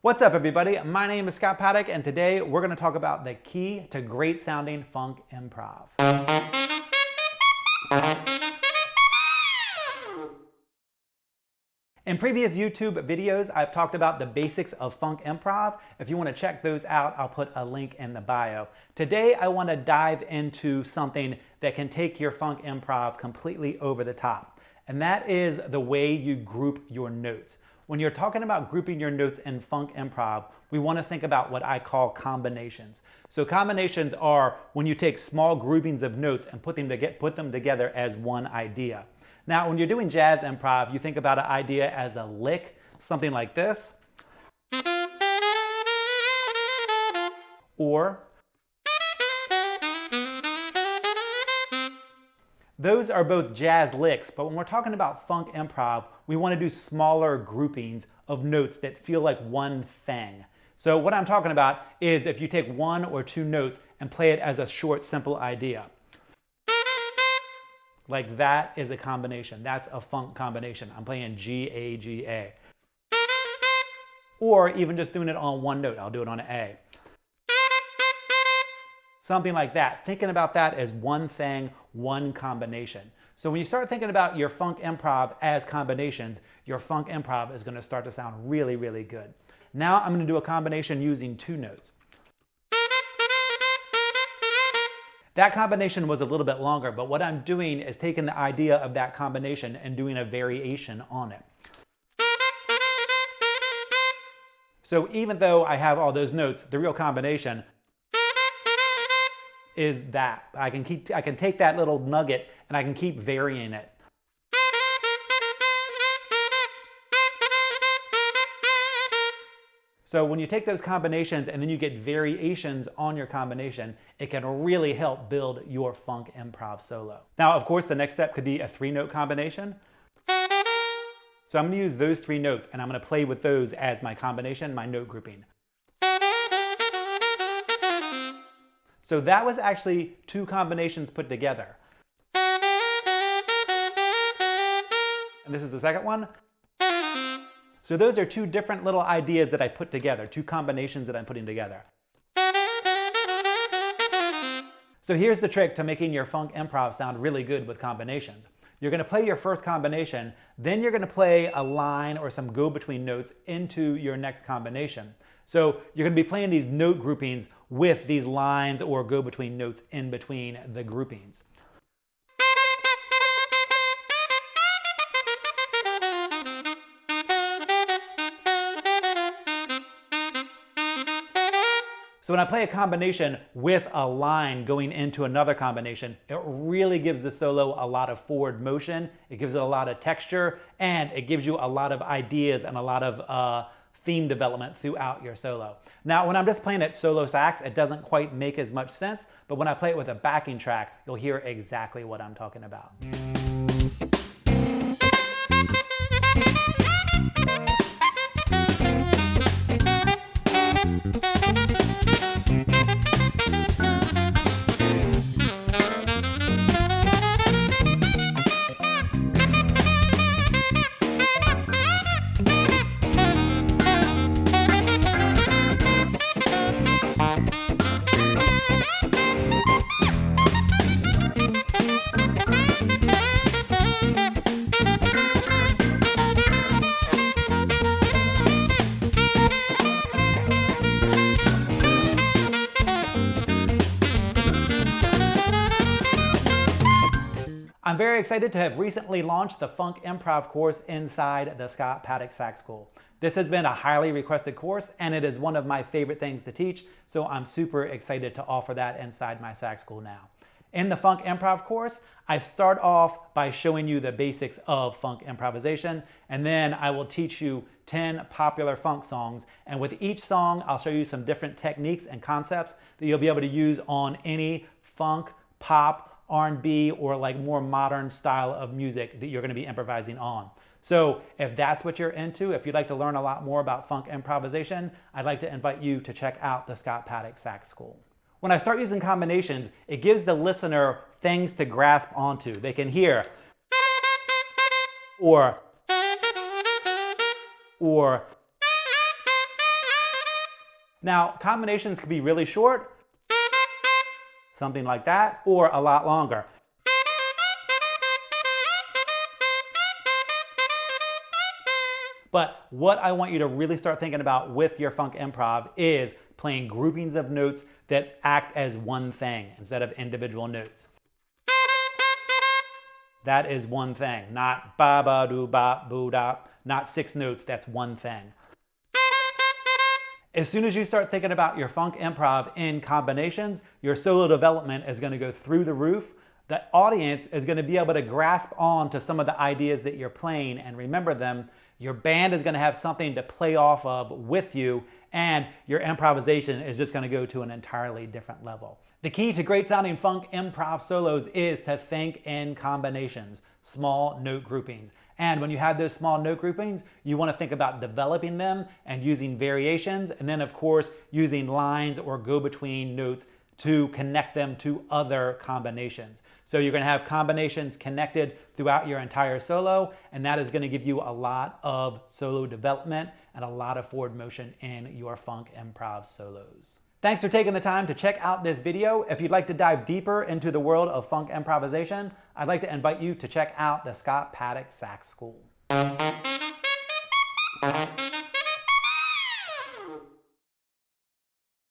What's up, everybody? My name is Scott Paddock, and today we're going to talk about the key to great sounding funk improv. In previous YouTube videos, I've talked about the basics of funk improv. If you want to check those out, I'll put a link in the bio. Today, I want to dive into something that can take your funk improv completely over the top, and that is the way you group your notes. When you're talking about grouping your notes in funk improv, we want to think about what I call combinations. So combinations are when you take small groupings of notes and put them together as one idea. Now, when you're doing jazz improv, you think about an idea as a lick, something like this. Or those are both jazz licks, but when we're talking about funk improv, we want to do smaller groupings of notes that feel like one thing. So what I'm talking about is if you take one or two notes and play it as a short, simple idea. Like that is a combination. That's a funk combination. I'm playing G, A, G, A. Or even just doing it on one note. I'll do it on an A. Something like that. Thinking about that as one thing, one combination. So when you start thinking about your funk improv as combinations, your funk improv is going to start to sound really, really good. Now I'm going to do a combination using two notes. That combination was a little bit longer, but what I'm doing is taking the idea of that combination and doing a variation on it. So even though I have all those notes, the real combination is that. I can take that little nugget and I can keep varying it. So when you take those combinations and then you get variations on your combination, it can really help build your funk improv solo. Now, of course, the next step could be a three-note combination. So I'm going to use those three notes and I'm going to play with those as my combination, my note grouping. So that was actually two combinations put together. And this is the second one. So those are two different little ideas that I put together, two combinations that I'm putting together. So here's the trick to making your funk improv sound really good with combinations. You're going to play your first combination, then you're going to play a line or some go-between notes into your next combination. So you're going to be playing these note groupings with these lines or go-between notes in between the groupings. So when I play a combination with a line going into another combination, it really gives the solo a lot of forward motion, it gives it a lot of texture, and it gives you a lot of ideas and a lot of theme development throughout your solo. Now, when I'm just playing it solo sax, it doesn't quite make as much sense, but when I play it with a backing track, you'll hear exactly what I'm talking about. I'm very excited to have recently launched the Funk Improv course inside the Scott Paddock Sax School. This has been a highly requested course and it is one of my favorite things to teach, so I'm super excited to offer that inside my sax school now. In the Funk Improv course, I start off by showing you the basics of funk improvisation, and then I will teach you 10 popular funk songs, and with each song I'll show you some different techniques and concepts that you'll be able to use on any funk, pop, R&B, or like more modern style of music that you're going to be improvising on. So if that's what you're into, if you'd like to learn a lot more about funk improvisation, I'd like to invite you to check out the Scott Paddock Sax School. When I start using combinations, it gives the listener things to grasp onto. They can hear or Now, combinations can be really short, something like that, or a lot longer. But what I want you to really start thinking about with your funk improv is playing groupings of notes that act as one thing instead of individual notes. That is one thing, not ba ba do ba boo da, not 6 notes, that's one thing. As soon as you start thinking about your funk improv in combinations, your solo development is going to go through the roof. The audience is going to be able to grasp on to some of the ideas that you're playing and remember them. Your band is going to have something to play off of with you, and your improvisation is just going to go to an entirely different level. The key to great sounding funk improv solos is to think in combinations, small note groupings. And when you have those small note groupings, you want to think about developing them and using variations, and then of course using lines or go-between notes to connect them to other combinations. So you're going to have combinations connected throughout your entire solo, and that is going to give you a lot of solo development and a lot of forward motion in your funk improv solos. Thanks for taking the time to check out this video. If you'd like to dive deeper into the world of funk improvisation, I'd like to invite you to check out the Scott Paddock Sax School.